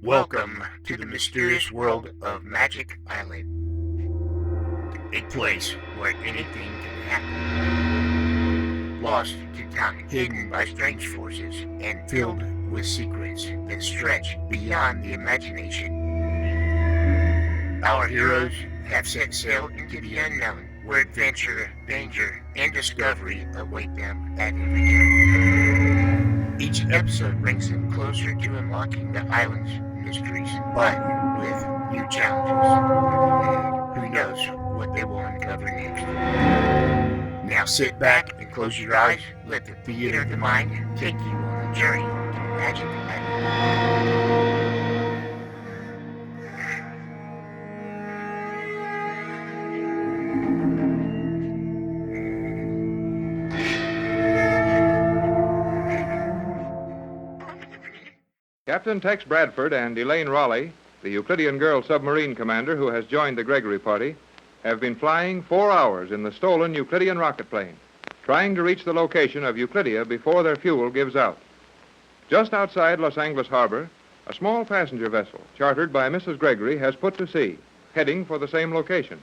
Welcome to the mysterious world of Magic Island, a place where anything can happen. Lost to time, hidden by strange forces, and filled with secrets that stretch beyond the imagination. Our heroes have set sail into the unknown, where adventure, danger, and discovery await them at every turn. Each episode brings them closer to unlocking the island's mysteries, but with new challenges. Who knows what they will uncover next? Now sit back and close your eyes. Let the theater of the mind take you on a journey to Magic Island. Captain Tex Bradford and Elaine Raleigh, the Euclidean girl submarine commander who has joined the Gregory party, have been flying 4 hours in the stolen Euclidean rocket plane, trying to reach the location of Euclidia before their fuel gives out. Just outside Los Angeles Harbor, a small passenger vessel chartered by Mrs. Gregory has put to sea, heading for the same location,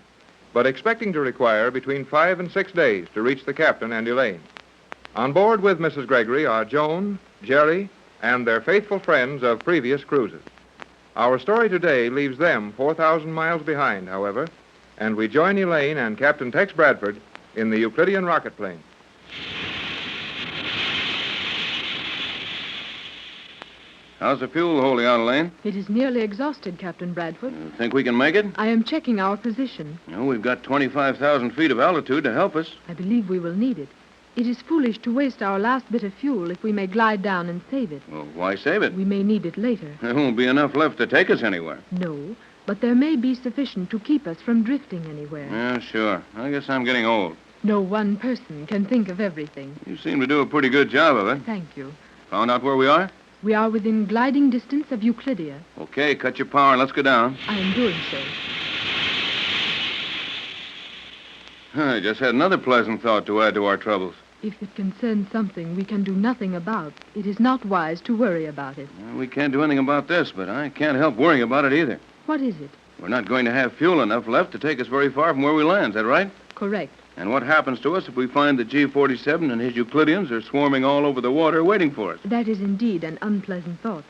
but expecting to require between 5 and 6 days to reach the captain and Elaine. On board with Mrs. Gregory are Joan, Jerry, and their faithful friends of previous cruises. Our story today leaves them 4,000 miles behind, however, and we join Elaine and Captain Tex Bradford in the Euclidean rocket plane. How's the fuel holding out, Elaine? It is nearly exhausted, Captain Bradford. You think we can make it? I am checking our position. We've got 25,000 feet of altitude to help us. I believe we will need it. It is foolish to waste our last bit of fuel if we may glide down and save it. Well, why save it? We may need it later. There won't be enough left to take us anywhere. No, but there may be sufficient to keep us from drifting anywhere. Yeah, sure. I guess I'm getting old. No one person can think of everything. You seem to do a pretty good job of it. Thank you. Found out where we are? We are within gliding distance of Euclidia. Okay, cut your power and let's go down. I am doing so. I just had another pleasant thought to add to our troubles. If it concerns something we can do nothing about, it is not wise to worry about it. Well, we can't do anything about this, but I can't help worrying about it either. What is it? We're not going to have fuel enough left to take us very far from where we land, is that right? Correct. And what happens to us if we find that G-47 and his Euclideans are swarming all over the water waiting for us? That is indeed an unpleasant thought.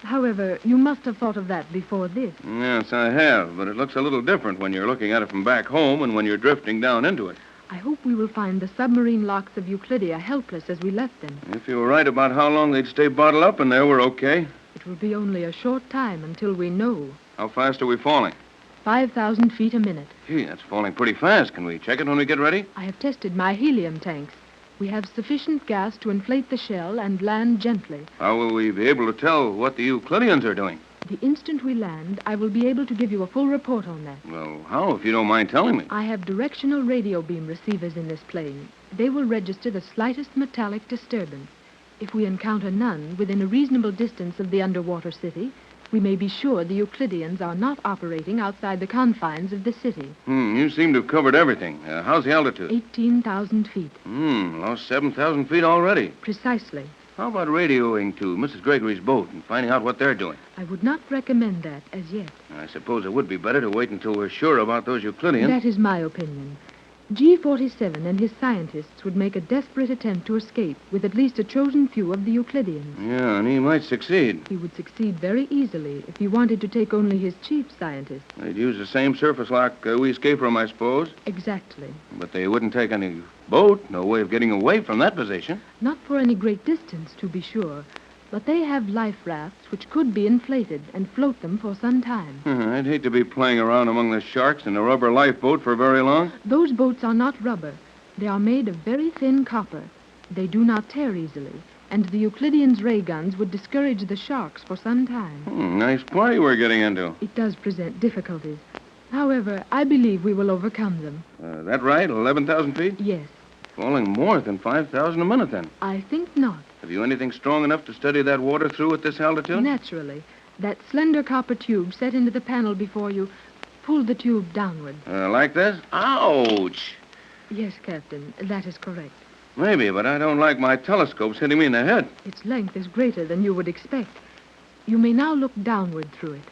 However, you must have thought of that before this. Yes, I have, but it looks a little different when you're looking at it from back home and when you're drifting down into it. I hope we will find the submarine locks of Euclidia helpless as we left them. If you were right about how long they'd stay bottled up in there, we're okay. It will be only a short time until we know. How fast are we falling? 5,000 feet a minute. Gee, that's falling pretty fast. Can we check it when we get ready? I have tested my helium tanks. We have sufficient gas to inflate the shell and land gently. How will we be able to tell what the Euclideans are doing? The instant we land, I will be able to give you a full report on that. Well, how, if you don't mind telling me? I have directional radio beam receivers in this plane. They will register the slightest metallic disturbance. If we encounter none within a reasonable distance of the underwater city, we may be sure the Euclideans are not operating outside the confines of the city. You seem to have covered everything. How's the altitude? 18,000 feet. Lost 7,000 feet already. Precisely. How about radioing to Mrs. Gregory's boat and finding out what they're doing? I would not recommend that as yet. I suppose it would be better to wait until we're sure about those Euclideans. That is my opinion. G-47 and his scientists would make a desperate attempt to escape with at least a chosen few of the Euclideans. Yeah, and he might succeed. He would succeed very easily if he wanted to take only his chief scientist. They'd use the same surface lock we escaped from, I suppose. Exactly. But they wouldn't take any boat. No way of getting away from that position. Not for any great distance, to be sure. But they have life rafts which could be inflated and float them for some time. I'd hate to be playing around among the sharks in a rubber lifeboat for very long. Those boats are not rubber. They are made of very thin copper. They do not tear easily, and the Euclideans' ray guns would discourage the sharks for some time. Nice party we're getting into. It does present difficulties. However, I believe we will overcome them. That right? 11,000 feet? Yes. Falling more than 5,000 a minute, then. I think not. Have you anything strong enough to steady that water through at this altitude? Naturally. That slender copper tube set into the panel before you, pull the tube downward. Like this? Ouch! Yes, Captain, that is correct. Maybe, but I don't like my telescopes hitting me in the head. Its length is greater than you would expect. You may now look downward through it.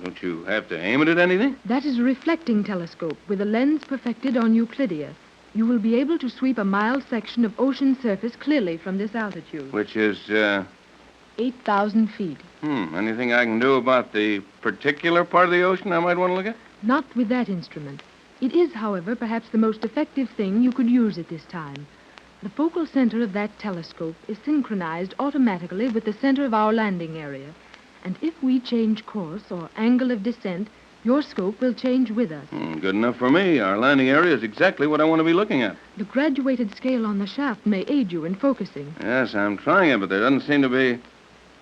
Don't you have to aim it at anything? That is a reflecting telescope with a lens perfected on Euclidia. You will be able to sweep a mild section of ocean surface clearly from this altitude. Which is, 8,000 feet. Anything I can do about the particular part of the ocean I might want to look at? Not with that instrument. It is, however, perhaps the most effective thing you could use at this time. The focal center of that telescope is synchronized automatically with the center of our landing area. And if we change course or angle of descent, your scope will change with us. Good enough for me. Our landing area is exactly what I want to be looking at. The graduated scale on the shaft may aid you in focusing. Yes, I'm trying it, but there doesn't seem to be...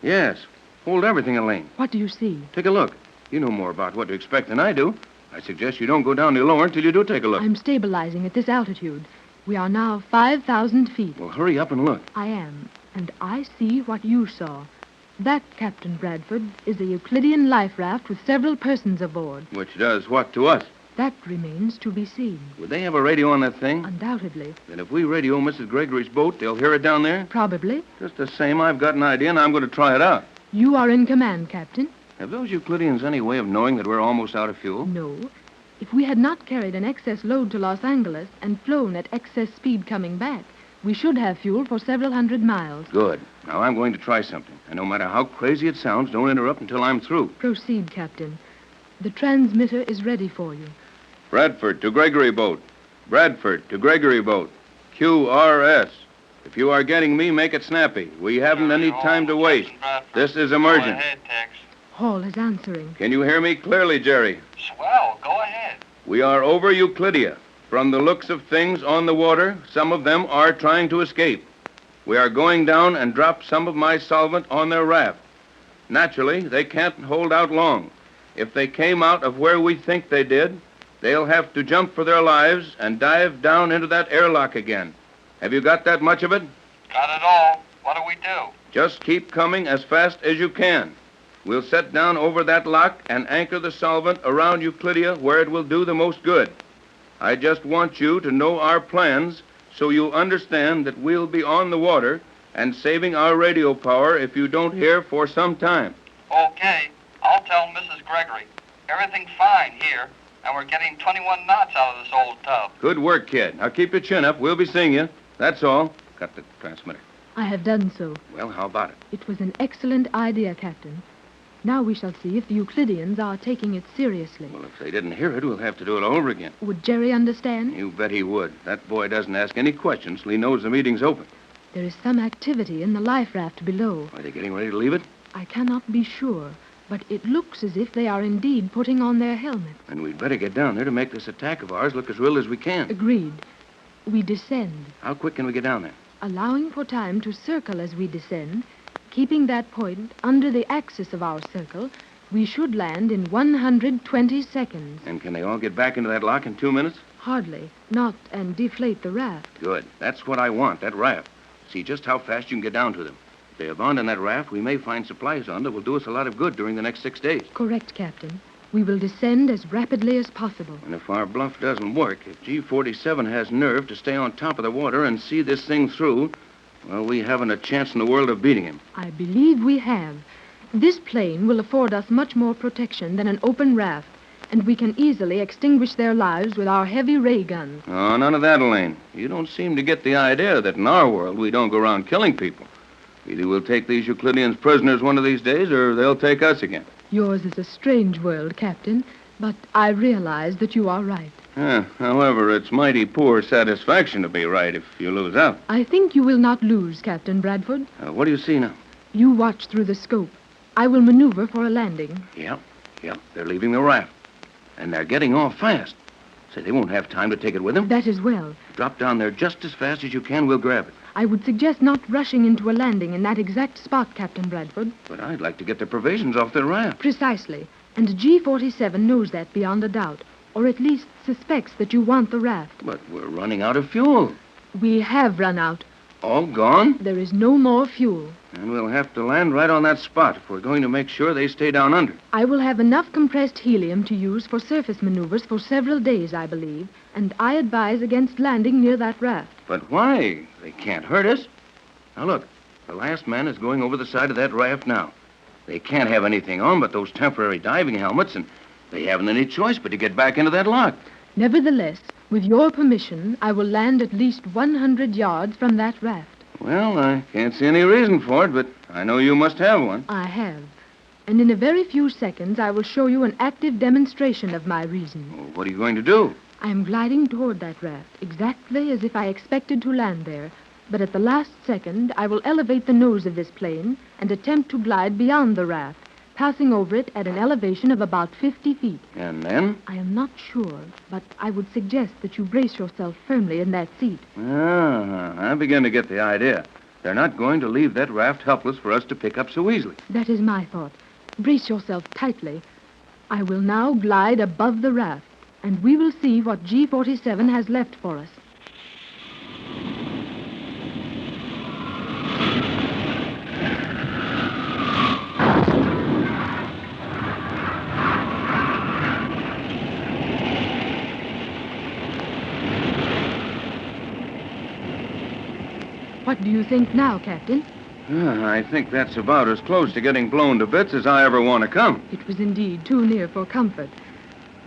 Yes. Hold everything, Elaine. What do you see? Take a look. You know more about what to expect than I do. I suggest you don't go down any lower until you do take a look. I'm stabilizing at this altitude. We are now 5,000 feet. Well, hurry up and look. I am, and I see what you saw. That, Captain Bradford, is a Euclidean life raft with several persons aboard. Which does what to us? That remains to be seen. Would they have a radio on that thing? Undoubtedly. Then if we radio Mrs. Gregory's boat, they'll hear it down there? Probably. Just the same, I've got an idea, and I'm going to try it out. You are in command, Captain. Have those Euclideans any way of knowing that we're almost out of fuel? No. If we had not carried an excess load to Los Angeles and flown at excess speed coming back, we should have fuel for several hundred miles. Good. Now I'm going to try something. And no matter how crazy it sounds, don't interrupt until I'm through. Proceed, Captain. The transmitter is ready for you. Bradford to Gregory boat. Bradford to Gregory boat. QRS. If you are getting me, make it snappy. We haven't any time to waste. This is emergent. Go ahead, Tex. Hall is answering. Can you hear me clearly, Jerry? Swell. Go ahead. We are over Euclidia. From the looks of things on the water, some of them are trying to escape. We are going down and drop some of my solvent on their raft. Naturally, they can't hold out long. If they came out of where we think they did, they'll have to jump for their lives and dive down into that airlock again. Have you got that much of it? Got it all. What do we do? Just keep coming as fast as you can. We'll set down over that lock and anchor the solvent around Euclidia where it will do the most good. I just want you to know our plans so you'll understand that we'll be on the water and saving our radio power if you don't hear for some time. Okay. I'll tell Mrs. Gregory. Everything's fine here, and we're getting 21 knots out of this old tub. Good work, kid. Now keep your chin up. We'll be seeing you. That's all. Cut the transmitter. I have done so. Well, how about it? It was an excellent idea, Captain. Now we shall see if the Euclideans are taking it seriously. Well, if they didn't hear it, we'll have to do it all over again. Would Jerry understand? You bet he would. That boy doesn't ask any questions till he knows the meeting's open. There is some activity in the life raft below. Are they getting ready to leave it? I cannot be sure, but it looks as if they are indeed putting on their helmets. And we'd better get down there to make this attack of ours look as real as we can. Agreed. We descend, How quick can we get down there? allowing for time to circle as we descend. Keeping that point under the axis of our circle, we should land in 120 seconds. And can they all get back into that lock in 2 minutes? Hardly. Not and deflate the raft. Good. That's what I want, that raft. See just how fast you can get down to them. If they abandon that raft, we may find supplies on that will do us a lot of good during the next 6 days. Correct, Captain. We will descend as rapidly as possible. And if our bluff doesn't work, if G47 has nerve to stay on top of the water and see this thing through, well, we haven't a chance in the world of beating him. I believe we have. This plane will afford us much more protection than an open raft, and we can easily extinguish their lives with our heavy ray guns. Oh, none of that, Elaine. You don't seem to get the idea that in our world we don't go around killing people. Either we'll take these Euclideans prisoners one of these days, or they'll take us again. Yours is a strange world, Captain, but I realize that you are right. However, it's mighty poor satisfaction to be right if you lose out. I think you will not lose, Captain Bradford. What do you see now? You watch through the scope. I will maneuver for a landing. Yep. They're leaving the raft. And they're getting off fast. Say, they won't have time to take it with them. That is well. Drop down there just as fast as you can. We'll grab it. I would suggest not rushing into a landing in that exact spot, Captain Bradford. But I'd like to get the provisions off the raft. Precisely. And G47 knows that beyond a doubt, or at least suspects that you want the raft. But we're running out of fuel. We have run out. All gone? There is no more fuel. And we'll have to land right on that spot if we're going to make sure they stay down under. I will have enough compressed helium to use for surface maneuvers for several days, I believe, and I advise against landing near that raft. But why? They can't hurt us. Now look, the last man is going over the side of that raft now. They can't have anything on but those temporary diving helmets, and they haven't any choice but to get back into that lock. Nevertheless, with your permission, I will land at least 100 yards from that raft. Well, I can't see any reason for it, but I know you must have one. I have. And in a very few seconds, I will show you an active demonstration of my reason. Well, what are you going to do? I am gliding toward that raft, exactly as if I expected to land there. But at the last second, I will elevate the nose of this plane and attempt to glide beyond the raft, passing over it at an elevation of about 50 feet. And then? I am not sure, but I would suggest that you brace yourself firmly in that seat. I begin to get the idea. They're not going to leave that raft helpless for us to pick up so easily. That is my thought. Brace yourself tightly. I will now glide above the raft, and we will see what G-47 has left for us. What do you think now, Captain? I think that's about as close to getting blown to bits as I ever want to come. It was indeed too near for comfort.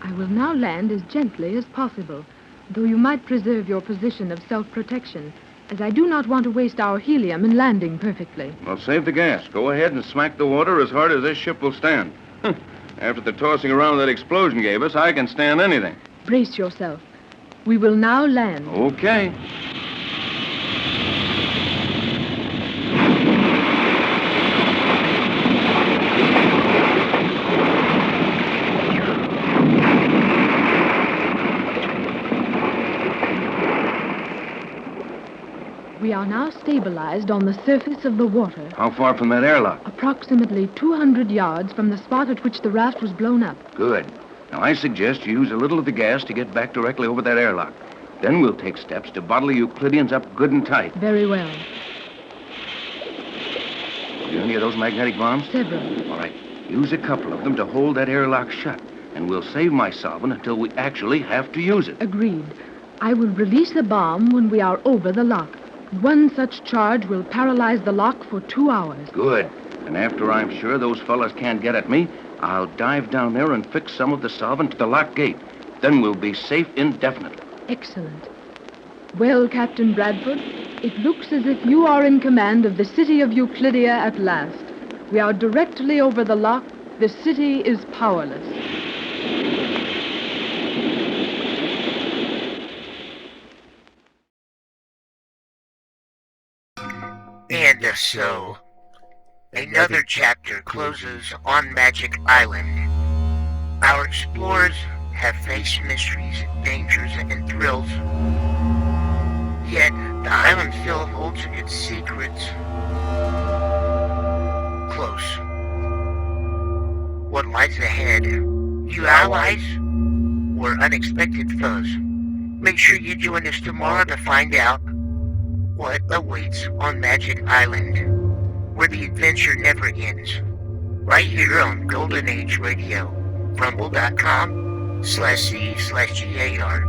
I will now land as gently as possible, though you might preserve your position of self-protection, as I do not want to waste our helium in landing perfectly. Well, save the gas. Go ahead and smack the water as hard as this ship will stand. After the tossing around that explosion gave us, I can stand anything. Brace yourself. We will now land. Okay. We are now stabilized on the surface of the water, How far from that airlock? approximately 200 yards from the spot at which the raft was blown up. Good. Now, I suggest you use a little of the gas to get back directly over that airlock. Then we'll take steps to bottle the Euclideans up good and tight. Very well. Do any of those magnetic bombs? Several. All right. Use a couple of them to hold that airlock shut, and we'll save my solvent until we actually have to use it. Agreed. I will release the bomb when we are over the lock. One such charge will paralyze the lock for 2 hours. Good. And after I'm sure those fellas can't get at me, I'll dive down there and fix some of the solvent to the lock gate. Then we'll be safe indefinitely. Excellent. Well, Captain Bradford, it looks as if you are in command of the city of Euclidia at last. We are directly over the lock. The city is powerless. And so, another chapter closes on Magic Island. Our explorers have faced mysteries, dangers, and thrills. Yet, the island still holds its secrets close. What lies ahead? New allies? Or unexpected foes? Make sure you join us tomorrow to find out what awaits on Magic Island, where the adventure never ends. Right here on Golden Age Radio, rumble.com/C/GAR.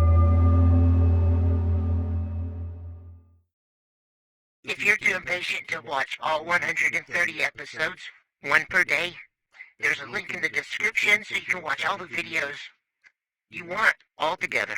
If you're too impatient to watch all 130 episodes, one per day, there's a link in the description so you can watch all the videos you want all together.